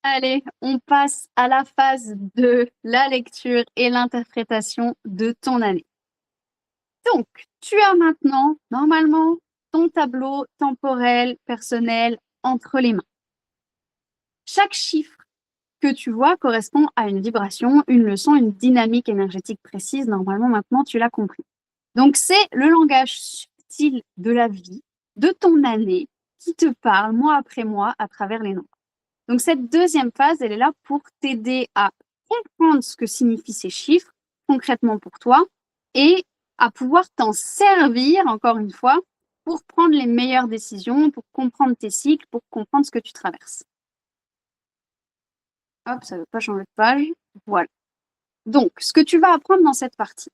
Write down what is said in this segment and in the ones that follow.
Allez, on passe à la phase de la lecture et l'interprétation de ton année. Donc, tu as maintenant, normalement, ton tableau temporel, personnel entre les mains. Chaque chiffre que tu vois correspond à une vibration, une leçon, une dynamique énergétique précise. Normalement, maintenant, tu l'as compris. Donc, c'est le langage subtil de la vie, de ton année, qui te parle mois après mois à travers les nombres. Donc, cette deuxième phase, elle est là pour t'aider à comprendre ce que signifient ces chiffres concrètement pour toi et à pouvoir t'en servir, encore une fois, pour prendre les meilleures décisions, pour comprendre tes cycles, pour comprendre ce que tu traverses. Hop, ça ne veut pas changer de page. Voilà. Donc, ce que tu vas apprendre dans cette partie,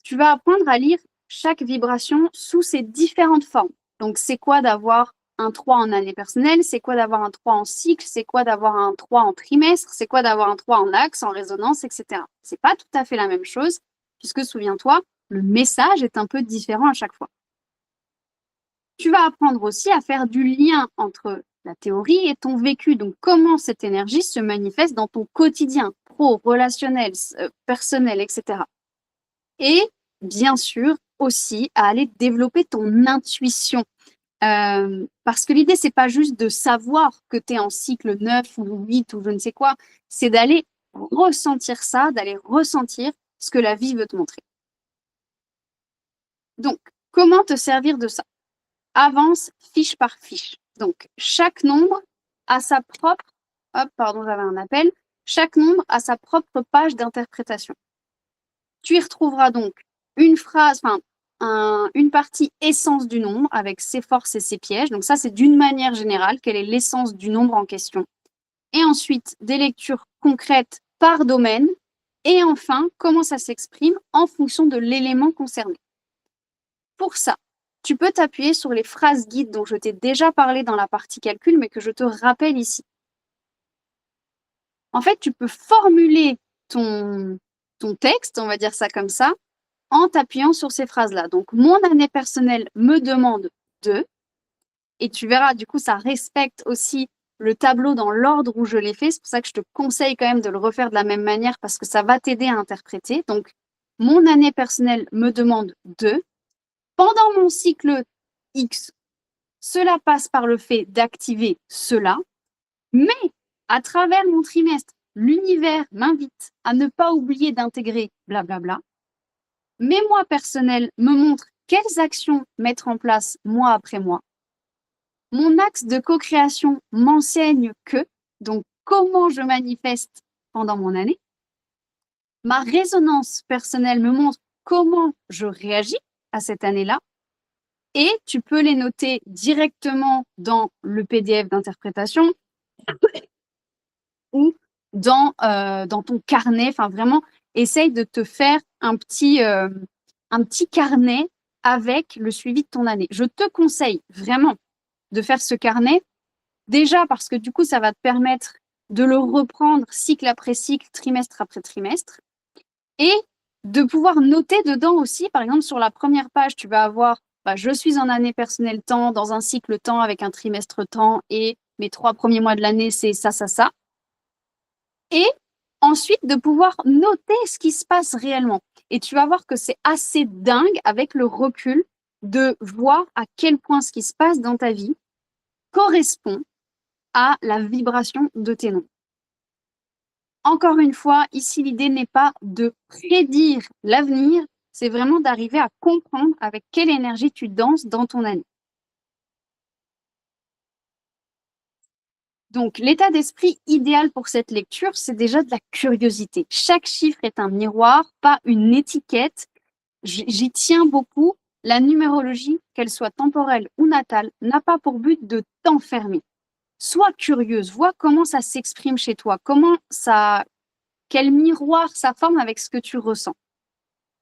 tu vas apprendre à lire chaque vibration sous ses différentes formes. Donc, c'est quoi d'avoir un 3 en année personnelle? C'est quoi d'avoir un 3 en cycle? C'est quoi d'avoir un 3 en trimestre? C'est quoi d'avoir un 3 en axe, en résonance, etc. C'est pas tout à fait la même chose, puisque souviens-toi, le message est un peu différent à chaque fois. Tu vas apprendre aussi à faire du lien entre la théorie et ton vécu. Donc, comment cette énergie se manifeste dans ton quotidien, pro, relationnel, personnel, etc. Et bien sûr aussi à aller développer ton intuition. Parce que l'idée, c'est pas juste de savoir que tu es en cycle 9 ou 8 ou je ne sais quoi, c'est d'aller ressentir ça, d'aller ressentir ce que la vie veut te montrer. Donc, comment te servir de ça? Avance fiche par fiche. Donc, chaque nombre a sa propre, hop, pardon, j'avais un appel, chaque nombre a sa propre page d'interprétation. Tu y retrouveras donc une phrase, enfin, une partie essence du nombre avec ses forces et ses pièges. Donc ça, c'est d'une manière générale, quelle est l'essence du nombre en question. Et ensuite, des lectures concrètes par domaine. Et enfin, comment ça s'exprime en fonction de l'élément concerné. Pour ça, tu peux t'appuyer sur les phrases guides dont je t'ai déjà parlé dans la partie calcul, mais que je te rappelle ici. En fait, tu peux formuler ton texte, on va dire ça comme ça, en t'appuyant sur ces phrases-là. Donc, mon année personnelle me demande de, et tu verras, du coup, ça respecte aussi le tableau dans l'ordre où je l'ai fait. C'est pour ça que je te conseille quand même de le refaire de la même manière parce que ça va t'aider à interpréter. Donc, mon année personnelle me demande de. Pendant mon cycle X, cela passe par le fait d'activer cela, mais à travers mon trimestre, l'univers m'invite à ne pas oublier d'intégrer blablabla. Mes mois personnels me montrent quelles actions mettre en place mois après mois. Mon axe de co-création m'enseigne que, donc comment je manifeste pendant mon année. Ma résonance personnelle me montre comment je réagis à cette année-là. Et tu peux les noter directement dans le PDF d'interprétation ou dans ton carnet. Enfin, vraiment, essaye de te faire un petit carnet avec le suivi de ton année. Je te conseille vraiment de faire ce carnet, déjà parce que du coup, ça va te permettre de le reprendre cycle après cycle, trimestre après trimestre, et de pouvoir noter dedans aussi, par exemple, sur la première page, tu vas avoir je suis en année personnelle temps, dans un cycle temps avec un trimestre temps, et mes 3 premiers mois de l'année, c'est ça, ça, ça. Et ensuite, de pouvoir noter ce qui se passe réellement. Et tu vas voir que c'est assez dingue avec le recul de voir à quel point ce qui se passe dans ta vie correspond à la vibration de tes noms. Encore une fois, ici, l'idée n'est pas de prédire l'avenir, c'est vraiment d'arriver à comprendre avec quelle énergie tu danses dans ton année. Donc, l'état d'esprit idéal pour cette lecture, c'est déjà de la curiosité. Chaque chiffre est un miroir, pas une étiquette. J'y tiens beaucoup. La numérologie, qu'elle soit temporelle ou natale, n'a pas pour but de t'enfermer. Sois curieuse, vois comment ça s'exprime chez toi, quel miroir ça forme avec ce que tu ressens.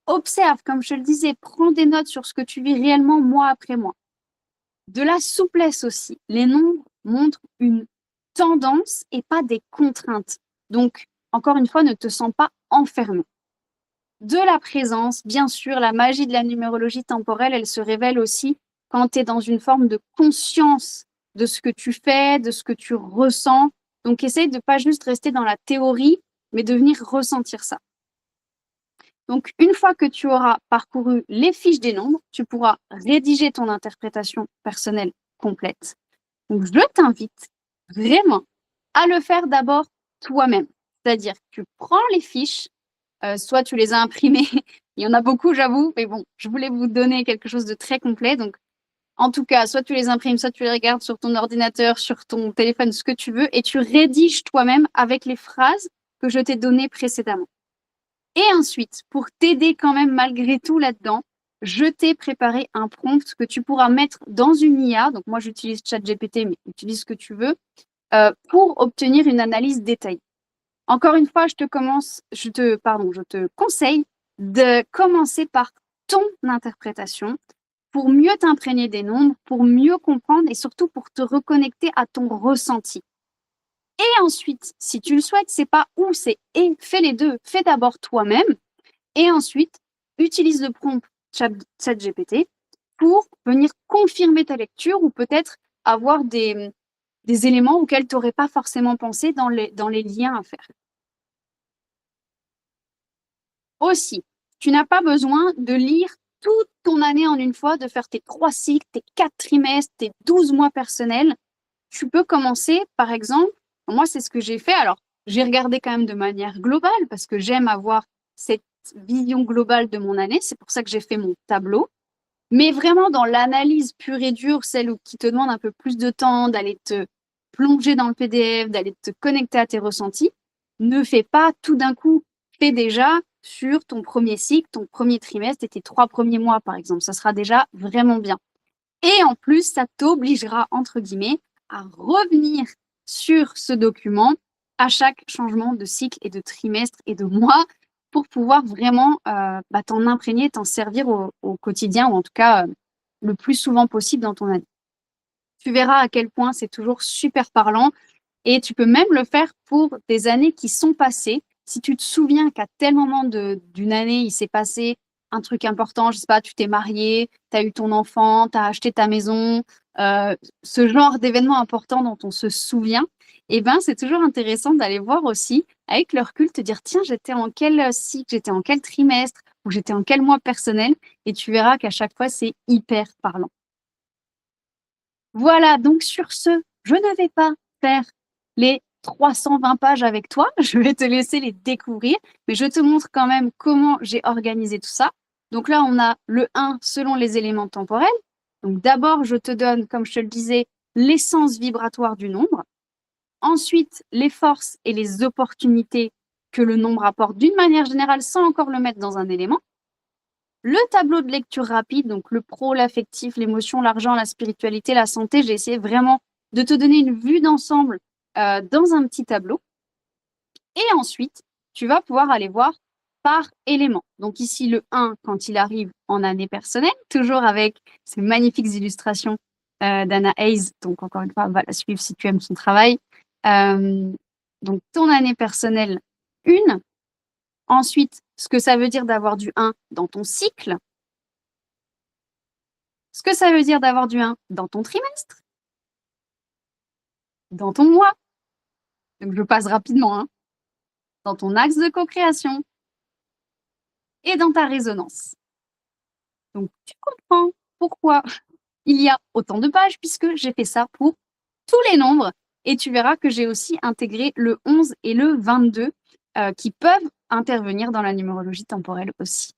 Observe, comme je te le disais, prends des notes sur ce que tu vis réellement mois après mois. De la souplesse aussi. Les nombres montrent une tendance et pas des contraintes. Donc, encore une fois, ne te sens pas enfermé. De la présence, bien sûr, la magie de la numérologie temporelle, elle se révèle aussi quand tu es dans une forme de conscience de ce que tu fais, de ce que tu ressens. Donc, essaye de pas juste rester dans la théorie, mais de venir ressentir ça. Donc, une fois que tu auras parcouru les fiches des nombres, tu pourras rédiger ton interprétation personnelle complète. Donc, je t'invite vraiment à le faire d'abord toi-même. C'est-à-dire que tu prends les fiches, soit tu les as imprimées, il y en a beaucoup, j'avoue, mais bon, je voulais vous donner quelque chose de très complet. Donc, en tout cas, soit tu les imprimes, soit tu les regardes sur ton ordinateur, sur ton téléphone, ce que tu veux, et tu rédiges toi-même avec les phrases que je t'ai données précédemment. Et ensuite, pour t'aider quand même malgré tout là-dedans, je t'ai préparé un prompt que tu pourras mettre dans une IA. Donc moi, j'utilise ChatGPT, mais utilise ce que tu veux, pour obtenir une analyse détaillée. Encore une fois, je te conseille de commencer par ton interprétation pour mieux t'imprégner des nombres, pour mieux comprendre et surtout pour te reconnecter à ton ressenti. Et ensuite, si tu le souhaites, c'est pas ou, c'est et. Fais les deux. Fais d'abord toi-même et ensuite, utilise le prompt ChatGPT pour venir confirmer ta lecture ou peut-être avoir des éléments auxquels tu n'aurais pas forcément pensé dans les liens à faire. Aussi, tu n'as pas besoin de lire toute ton année en une fois, de faire tes 3 cycles, tes 4 trimestres, tes 12 mois personnels. Tu peux commencer, par exemple, moi c'est ce que j'ai fait. Alors, j'ai regardé quand même de manière globale parce que j'aime avoir cette vision globale de mon année. C'est pour ça que j'ai fait mon tableau. Mais vraiment dans l'analyse pure et dure, celle qui te demande un peu plus de temps, d'aller te plonger dans le PDF, d'aller te connecter à tes ressentis, ne fais pas tout d'un coup. Fais déjà sur ton premier cycle, ton premier trimestre et tes 3 premiers mois, par exemple. Ça sera déjà vraiment bien. Et en plus, ça t'obligera, entre guillemets, à revenir sur ce document à chaque changement de cycle et de trimestre et de mois pour pouvoir vraiment t'en imprégner, t'en servir au quotidien ou en tout cas le plus souvent possible dans ton année. Tu verras à quel point c'est toujours super parlant et tu peux même le faire pour des années qui sont passées. Si tu te souviens qu'à tel moment d'une année, il s'est passé un truc important, je sais pas, tu t'es marié, tu as eu ton enfant, tu as acheté ta maison, ce genre d'événement important dont on se souvient, et ben c'est toujours intéressant d'aller voir aussi, avec le recul, te dire, tiens, j'étais en quel cycle, j'étais en quel trimestre, ou j'étais en quel mois personnel, et tu verras qu'à chaque fois, c'est hyper parlant. Voilà, donc sur ce, je ne vais pas faire les 320 pages avec toi, je vais te laisser les découvrir, mais je te montre quand même comment j'ai organisé tout ça. Donc là, on a le 1 selon les éléments temporels. Donc d'abord, je te donne, comme je te le disais, l'essence vibratoire du nombre. Ensuite, les forces et les opportunités que le nombre apporte d'une manière générale sans encore le mettre dans un élément. Le tableau de lecture rapide, donc le pro, l'affectif, l'émotion, l'argent, la spiritualité, la santé, j'ai essayé vraiment de te donner une vue d'ensemble dans un petit tableau. Et ensuite, tu vas pouvoir aller voir par élément. Donc ici, le 1, quand il arrive en année personnelle, toujours avec ces magnifiques illustrations d'Anna Hayes. Donc encore une fois, va la suivre si tu aimes son travail. Donc ton année personnelle 1. Ensuite, ce que ça veut dire d'avoir du 1 dans ton cycle. Ce que ça veut dire d'avoir du 1 dans ton trimestre. Dans ton mois. Donc je passe rapidement. Hein. Dans ton axe de co-création. Et dans ta résonance. Donc tu comprends pourquoi il y a autant de pages puisque j'ai fait ça pour tous les nombres. Et tu verras que j'ai aussi intégré le 11 et le 22 qui peuvent intervenir dans la numérologie temporelle aussi.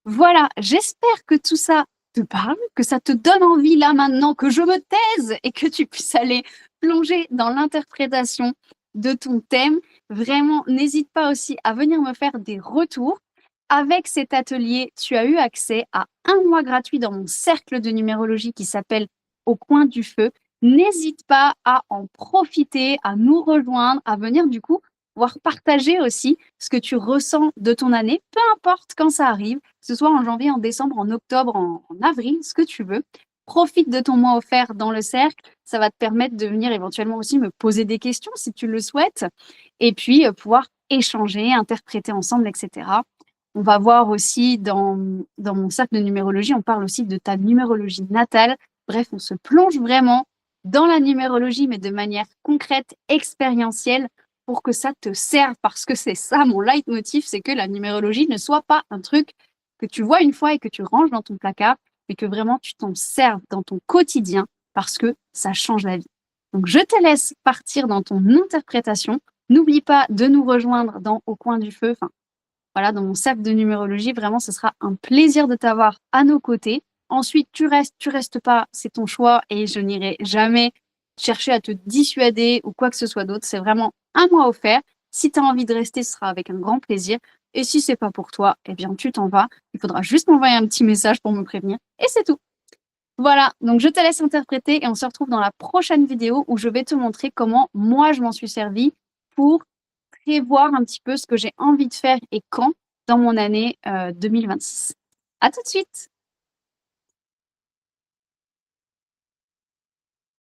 Voilà, j'espère que tout ça te parle, que ça te donne envie là maintenant que je me taise et que tu puisses aller plonger dans l'interprétation de ton thème. Vraiment, n'hésite pas aussi à venir me faire des retours. Avec cet atelier, tu as eu accès à 1 mois gratuit dans mon cercle de numérologie qui s'appelle Au coin du feu. N'hésite pas à en profiter, à nous rejoindre, à venir du coup pouvoir partager aussi ce que tu ressens de ton année, peu importe quand ça arrive, que ce soit en janvier, en décembre, en octobre, en avril, ce que tu veux. Profite de ton mois offert dans le cercle. Ça va te permettre de venir éventuellement aussi me poser des questions si tu le souhaites. Et puis, pouvoir échanger, interpréter ensemble, etc. On va voir aussi dans mon cercle de numérologie, on parle aussi de ta numérologie natale. Bref, on se plonge vraiment dans la numérologie, mais de manière concrète, expérientielle, pour que ça te serve, parce que c'est ça mon leitmotiv, c'est que la numérologie ne soit pas un truc que tu vois une fois et que tu ranges dans ton placard, mais que vraiment tu t'en serves dans ton quotidien, parce que ça change la vie. Donc je te laisse partir dans ton interprétation. N'oublie pas de nous rejoindre dans Au coin du feu, enfin voilà, dans mon cercle de numérologie. Vraiment, ce sera un plaisir de t'avoir à nos côtés. Ensuite, tu restes pas, c'est ton choix et je n'irai jamais chercher à te dissuader ou quoi que ce soit d'autre. C'est vraiment un mois offert. Si tu as envie de rester, ce sera avec un grand plaisir. Et si c'est pas pour toi, eh bien, tu t'en vas. Il faudra juste m'envoyer un petit message pour me prévenir. Et c'est tout. Voilà, donc je te laisse interpréter et on se retrouve dans la prochaine vidéo où je vais te montrer comment moi je m'en suis servie pour prévoir un petit peu ce que j'ai envie de faire et quand dans mon année 2026. À tout de suite!